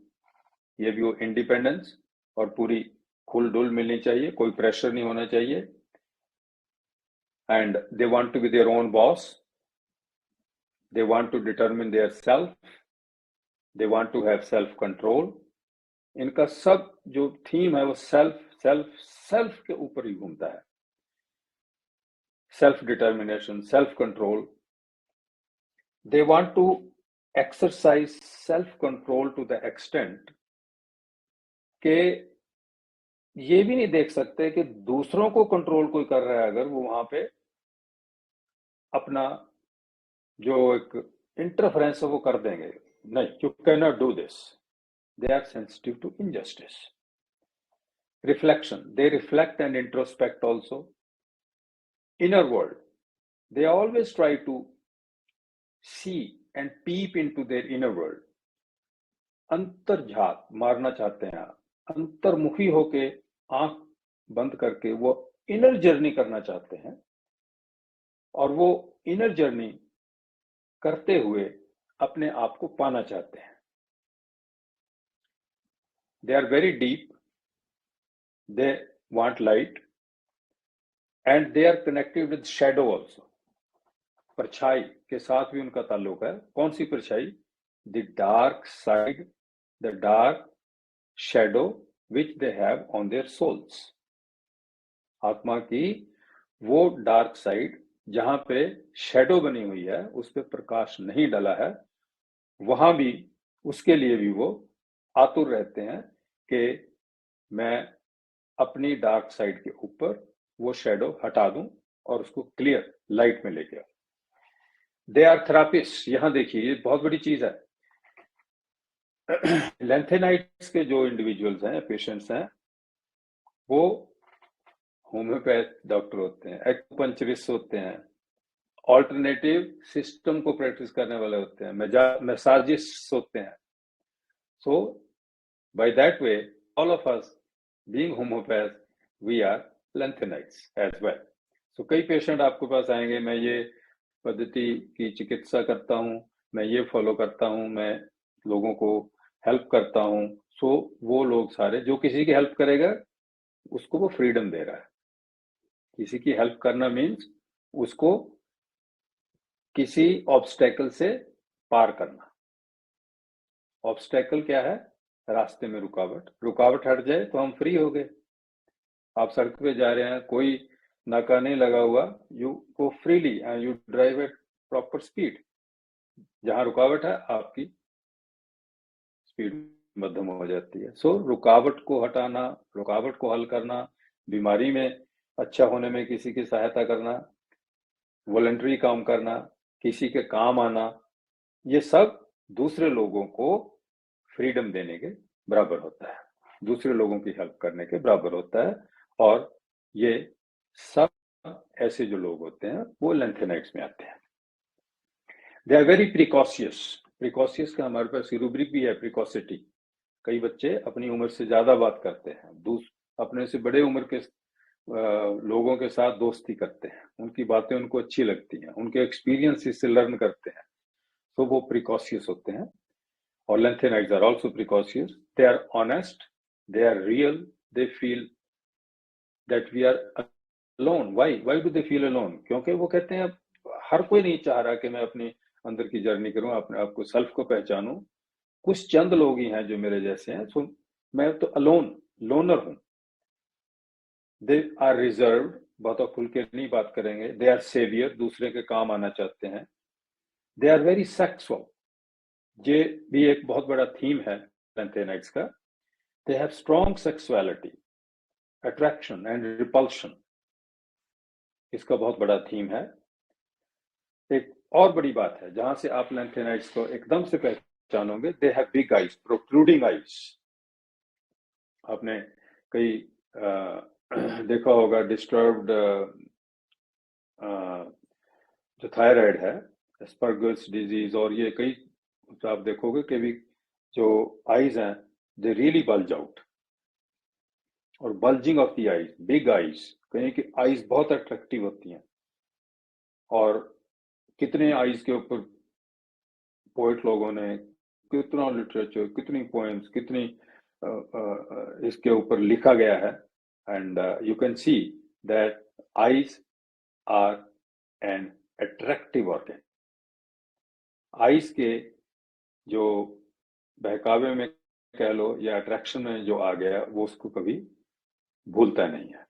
ये भी वो इंडिपेंडेंस, और पूरी खुल डुल मिलनी चाहिए, कोई प्रेशर नहीं होना चाहिए। And they want to be their own boss, they want to determine their self, they want to have self control. इनका सब जो थीम है वो सेल्फ सेल्फ सेल्फ के ऊपर ही घूमता है। Self determination, self control. They want to exercise self control to the extent के ये भी नहीं देख सकते कि दूसरों को कंट्रोल कोई कर रहा है, अगर वो वहां पे अपना जो एक इंटरफेरेंस है वो कर देंगे। नहीं, you can not do this. They are sensitive to injustice. Reflection, they reflect and introspect also. Inner world, they always try to see and peep into their inner world. अंतर्झात मारना चाहते हैं, अंतर्मुखी होके आंख बंद करके वो इनर जर्नी करना चाहते हैं, और वो इनर जर्नी करते हुए अपने आप को पाना चाहते हैं। They are very deep, they want light, and they are connected with shadow also. परछाई के साथ भी उनका ताल्लुक है। कौन सी परछाई? The dark side, the dark shadow which they have on their souls. आत्मा की वो डार्क साइड जहां पे शेडो बनी हुई है, उस पर प्रकाश नहीं डला है, वहां भी उसके लिए भी वो आतुर रहते हैं कि मैं अपनी डार्क साइड के ऊपर वो शेडो हटा दूं और उसको क्लियर लाइट में लेके आऊं। They are therapist. यहां देखिए, ये बहुत बड़ी चीज है। लेंथेनाइट्स के जो इंडिविजुअल्स हैं, पेशेंट्स हैं, वो होम्योपैथ डॉक्टर होते हैं, एक्यूपंक्चरिस्ट होते हैं, ऑल्टरनेटिव सिस्टम को प्रैक्टिस करने वाले होते हैं, मैसाजिस्ट होते हैं। So by that way all of us being homeopath we are lanthanides as well. So कई पेशेंट आपके पास आएंगे, मैं ये पद्धति की चिकित्सा करता हूँ, मैं ये फॉलो करता हूँ, मैं लोगों को हेल्प करता हूँ, सो वो लोग सारे, जो किसी की हेल्प करेगा उसको वो फ्रीडम दे रहा है। किसी की हेल्प करना मीन्स उसको किसी ऑब्स्टेकल से पार करना। ऑब्स्टेकल क्या है? रास्ते में रुकावट। रुकावट हट जाए तो हम फ्री हो गए। आप सड़क पे जा रहे हैं, कोई नाका नहीं लगा हुआ, you go freely and you drive eight proper speed. जहां रुकावट है आपकी स्पीड मध्यम हो जाती है। सो रुकावट को हटाना, रुकावट को हल करना, बीमारी में अच्छा होने में किसी की सहायता करना, वॉलंटरी काम करना, किसी के काम आना, ये सब दूसरे लोगों को फ्रीडम देने के बराबर होता है, दूसरे लोगों की हेल्प करने के बराबर होता है। और ये सब ऐसे जो लोग होते हैं वो लेंथेनाइट्स में आते हैं। They are very precocious. Precocious का हमारे पास रूब्रिक भी है, प्रिकॉसिटी। कई बच्चे अपनी उम्र से ज्यादा बात करते हैं, अपने से बड़े उम्र के लोगों के साथ दोस्ती करते हैं, उनकी बातें उनको अच्छी लगती हैं, उनके एक्सपीरियंस से लर्न करते हैं, तो वो प्रिकॉशियस होते हैं। और lanthanides are also precocious. They are honest, they are real, they feel that we are alone. Why do they feel alone? क्योंकि वो कहते हैं हर कोई नहीं चाह रहा कि मैं अपनी अंदर की जर्नी करूं, अपने आप को, सेल्फ को पहचानूं। कुछ चंद लोग ही हैं जो मेरे जैसे हैं, तो मैं तो अलोन, लोनर हूं। दे आर रिजर्व्ड, बहुत खुल के नहीं बात करेंगे। दे आर सेवियर, दूसरे के काम आना चाहते हैं। दे आर वेरी सेक्सुअल, ये भी एक बहुत बड़ा थीम है लेंथेनाइट्स का। They have strong sexuality, attraction and repulsion, इसका बहुत बड़ा थीम है। एक और बड़ी बात है जहां से आप लेंथेनाइट्स को एकदम से पहचानोगे, they have big eyes, protruding eyes. आपने कई देखा होगा डिस्टर्ब्ड जो थायराइड है, एस्परगस डिजीज, और ये कई तो आप देखोगे कि भी जो आईज हैं दे रियली बल्ज आउट। और bulging of the eyes, big eyes, कहीं की आईज बहुत अट्रैक्टिव होती हैं। और कितने आईज के ऊपर पोएट लोगों ने कितना लिटरेचर, कितनी पोएम्स, कितनी इसके ऊपर लिखा गया है। And you can see that eyes are an attractive organ. Eyes के जो बहकावे में कह लो या अट्रैक्शन में जो आ गया, वो उसको कभी भूलता नहीं है।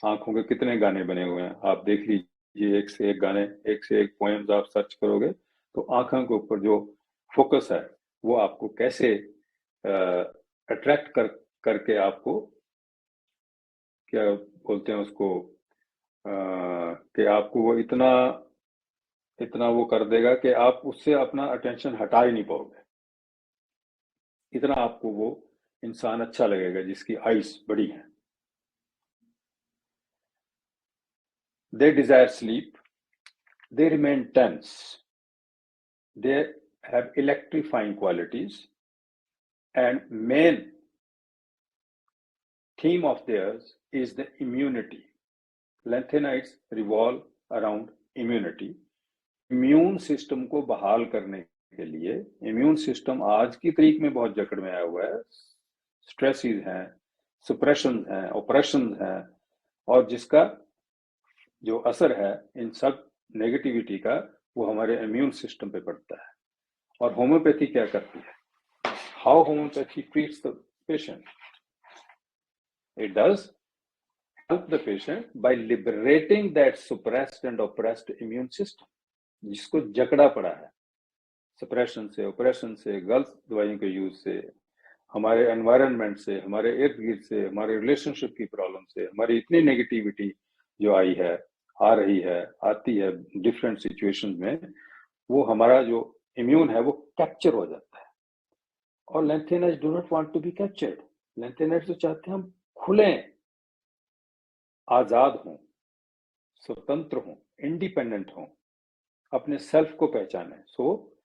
आंखों के कितने गाने बने हुए हैं, आप देख लीजिए, एक से एक गाने, एक से एक पोएम्स आप सर्च करोगे तो आंखों के ऊपर जो फोकस है वो आपको कैसे अट्रैक्ट करके आपको, क्या बोलते हैं उसको, कि आपको वो इतना इतना वो कर देगा कि आप उससे अपना अटेंशन हटा ही नहीं पाओगे। इतना आपको वो इंसान अच्छा लगेगा जिसकी आइज बड़ी है। They desire sleep, they remain tense, they have electrifying qualities, and main theme of theirs is the immunity. Lanthanides revolve around immunity. Immune system को बहाल करने के लिए, इम्यून सिस्टम आज की तारीख में बहुत जकड़ में आया हुआ है। स्ट्रेसेस हैं, सप्रेशन हैं, ऑपरेशन हैं, और जिसका जो असर है इन सब नेगेटिविटी का वो हमारे इम्यून सिस्टम पे पड़ता है। और होम्योपैथी क्या करती है? How homeopathy treats the patient? It does help the patient by liberating that suppressed and oppressed immune system, जिसको जकड़ा पड़ा है सप्रेशन से, ऑपरेशन से, गलत दवाइयों के यूज से, हमारे एनवायरनमेंट से, हमारे इर्द गिर्द से, हमारे रिलेशनशिप की प्रॉब्लम से, हमारी इतनी नेगेटिविटी जो आई है, आ रही है, आती है डिफरेंट सिचुएशंस में, वो हमारा जो इम्यून है वो कैप्चर हो जाता है। और lanthanides do not want to be captured. Lanthanides तो चाहते हैं हम खुलें, आजाद हों, स्वतंत्र हों, इंडिपेंडेंट हों, अपने सेल्फ को पहचाने। So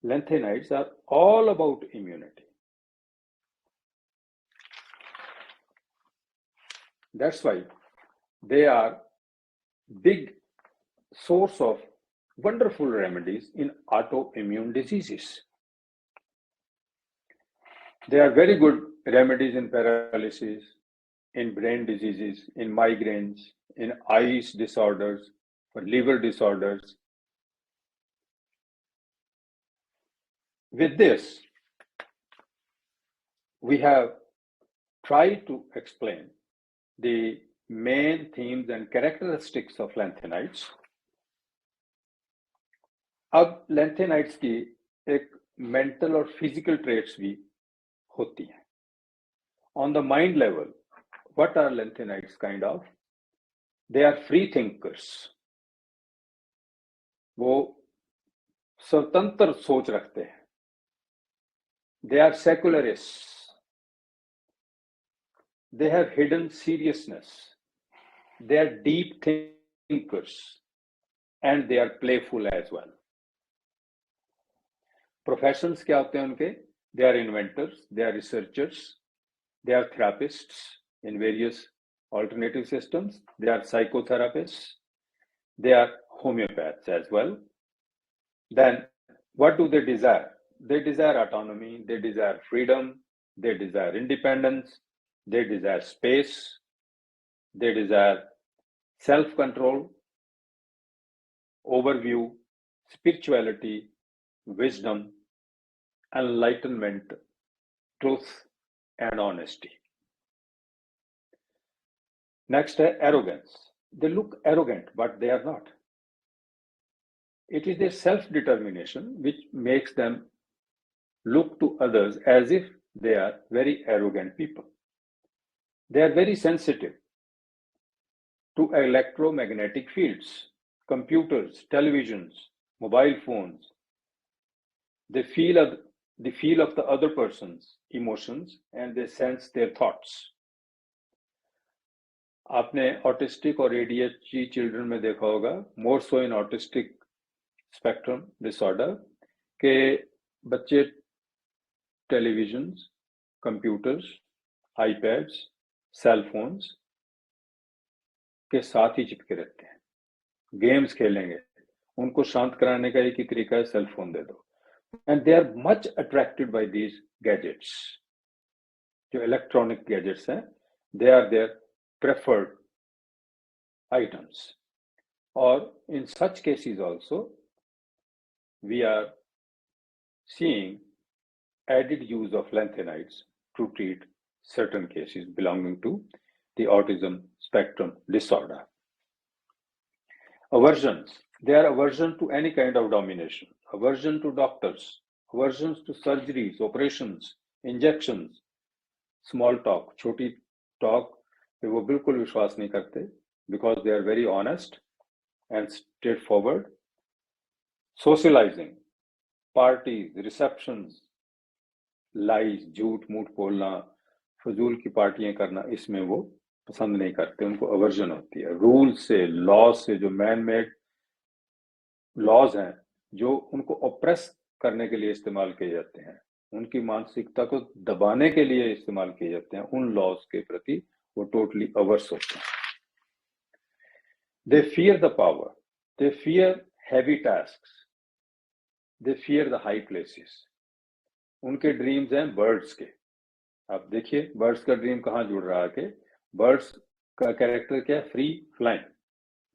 lanthanides are all about immunity. That's why they are big source of wonderful remedies in autoimmune diseases. They are very good remedies in paralysis, in brain diseases, in migraines, in eyes disorders, for liver disorders. With this, we have tried to explain the main themes and characteristics of lanthanides. अब lanthanides की एक mental और physical traits भी होती हैं. On the mind level, what are lanthanides kind of? They are free thinkers. वो स्वतंत्र सोच रखते हैं. They are secularists. They have hidden seriousness. They are deep thinkers. And they are playful as well. Professions क्या होते हैं उनके? They are inventors, they are researchers, they are therapists in various alternative systems, they are psychotherapists, they are homeopaths as well. Then what do they desire? They desire autonomy, they desire freedom, they desire independence, they desire space, they desire self-control, overview, spirituality, wisdom, enlightenment, truth, and honesty. Next, arrogance. They look arrogant, but they are not. It is their self-determination which makes them look to others as if they are very arrogant people. They are very sensitive to electromagnetic fields, computers, televisions, mobile phones. They feel of the other person's emotions and they sense their thoughts. आपने autistic और ADHD children में देखा होगा, more so in autistic spectrum disorder, के बच्चे televisions, computers, iPads, cell phones के साथ ही चिपके रहते हैं. गेम्स खेलेंगे, उनको शांत कराने का एक ही तरीका है, सेल फोन दे दो. And they are much attracted by these gadgets. जो इलेक्ट्रॉनिक गैजेट्स हैं, they are their preferred items. Or in such cases also, we are seeing added use of lanthanides to treat certain cases belonging to the autism spectrum disorder. Aversions. They are aversion to any kind of domination, aversion to doctors, aversions to surgeries, operations, injections, small talk, छोटी talk पे वो बिल्कुल विश्वास नहीं करते, because they are very honest and straightforward. Socializing, parties, receptions, lies, झूठ मूठ बोलना, फजूल की पार्टियां करना, इसमें वो पसंद नहीं करते, उनको अवर्जन होती है. रूल से, लॉ से, जो मैन मेड लॉज हैं, जो उनको ऑप्रेस करने के लिए इस्तेमाल किए जाते हैं, उनकी मानसिकता को दबाने के लिए इस्तेमाल किए जाते हैं, उन लॉज के प्रति वो टोटली अवर्स होते हैं. दे fear the power, they fear heavy tasks, they fear the high places. उनके ड्रीम्स हैं बर्ड्स के. आप देखिए बर्ड्स का ड्रीम कहाँ जुड़ रहा है कि बर्ड्स का कैरेक्टर क्या है? फ्री फ्लाइंग,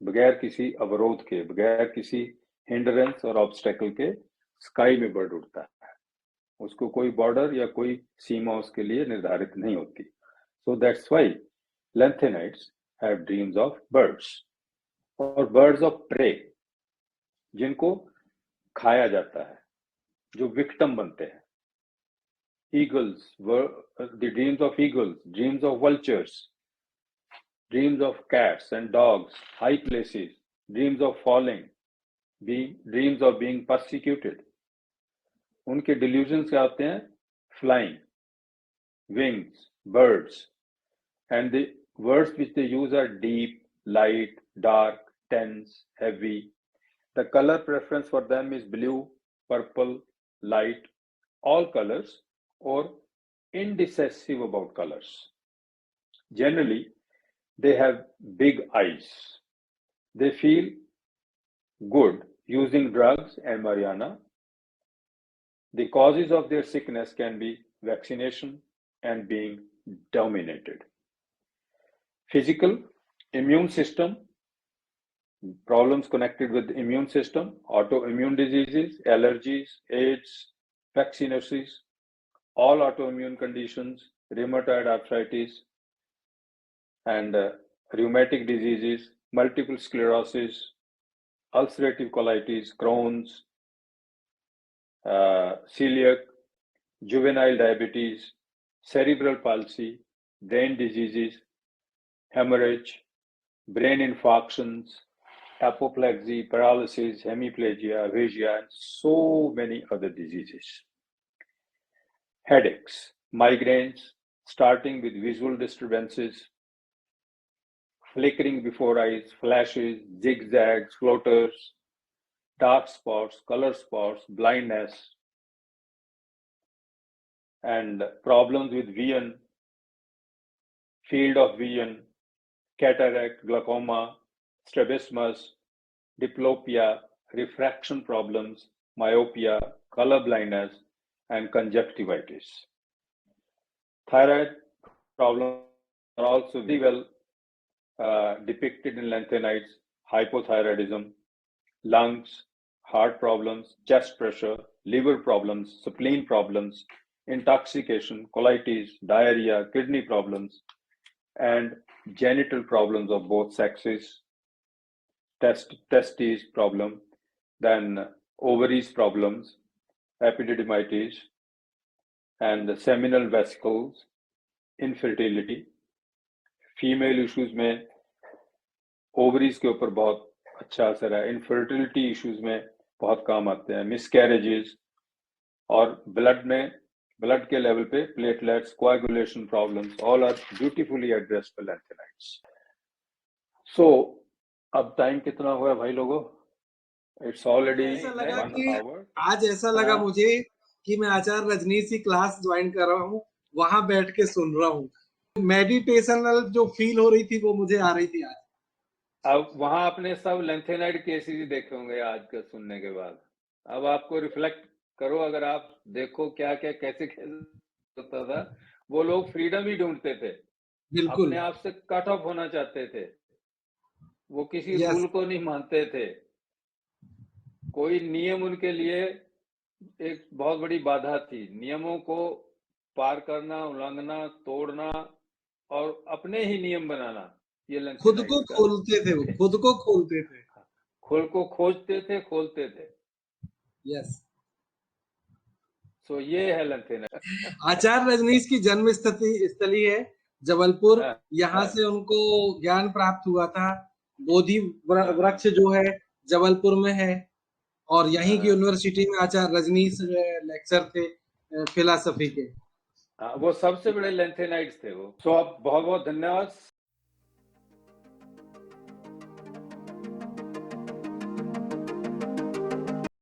बगैर किसी अवरोध के, बगैर किसी हिंड्रेंस और ऑब्स्टेकल के स्काई में बर्ड उड़ता है. उसको कोई बॉर्डर या कोई सीमा उसके लिए निर्धारित नहीं होती. So that's why lanthanides have dreams of birds. और birds of prey, जिनको खाया जाता है, जो विक्टिम बनते हैं. Eagles, the dreams of eagles, dreams of vultures, dreams of cats and dogs, high places, dreams of falling, dreams of being persecuted. उनके delusions क्या होते हैं? Flying, wings, birds, and the words which they use are deep, light, dark, tense, heavy. The color preference for them is blue, purple, light, all colors, or indecisive about colors. Generally, they have big eyes. They feel good using drugs and marijuana. The causes of their sickness can be vaccination and being dominated. Physical, immune system, problems connected with the immune system, autoimmune diseases, allergies, AIDS, vaccinosis, all autoimmune conditions, rheumatoid arthritis, and rheumatic diseases, multiple sclerosis, ulcerative colitis, Crohn's, celiac, juvenile diabetes, cerebral palsy, brain diseases, hemorrhage, brain infarctions, apoplexy, paralysis, hemiplegia, aphasia, and so many other diseases. Headaches, migraines, starting with visual disturbances, flickering before eyes, flashes, zigzags, floaters, dark spots, color spots, blindness, and problems with vision, field of vision, cataract, glaucoma, strabismus, diplopia, refraction problems, myopia, color blindness, and conjunctivitis. Thyroid problems are also very well depicted in lanthanides, hypothyroidism, lungs, heart problems, chest pressure, liver problems, spleen problems, intoxication, colitis, diarrhea, kidney problems, and genital problems of both sexes, testes problem, then ovaries problems, epididymitis, and the seminal vesicles, infertility. Female issues में ovaries के ऊपर बहुत अच्छा असर है, infertility issues में बहुत काम आते हैं, मिसकैरेजेस, और ब्लड के लेवल पे platelets, coagulation problems, all are beautifully addressed by lanthanides. So अब टाइम कितना हुआ भाई लोगों? It's already 1 hour. आज ऐसा लगा मुझे कि मैं आचार्य रजनीश की क्लास ज्वाइन कर रहा हूँ, वहां बैठ के सुन रहा हूँ. मेडिटेशनल जो फील हो रही थी वो मुझे आ रही थी आज. अब वहां आपने सब लेंथेनाइड केसेस देखे होंगे आज का सुनने के बाद. अब आपको रिफ्लेक्ट करो, अगर आप देखो क्या क्या कैसे होता था. वो लोग फ्रीडम ही ढूंढते थे, अपने आप से कट ऑफ होना चाहते थे, वो किसी रूल को नहीं मानते थे. कोई नियम उनके लिए एक बहुत बड़ी बाधा थी. नियमों को पार करना, उल्लंघना, तोड़ना और अपने ही नियम बनाना, ये खुद को खोलते थे, वो खुद को खोलते थे, खुद को खोजते थे, खोलते थे. यस. सो ये है लंथेनाइड. आचार्य रजनीश की जन्म स्थली है जबलपुर. यहाँ से उनको ज्ञान प्राप्त हुआ था. बोधि वृक्ष जो है जबलपुर में है, और यहीं की यूनिवर्सिटी में आचार्य रजनीश लेक्चर थे फिलॉसफी के. वो सबसे बड़े लेंथेनाइड्स थे वो. सो आप बहुत बहुत धन्यवाद.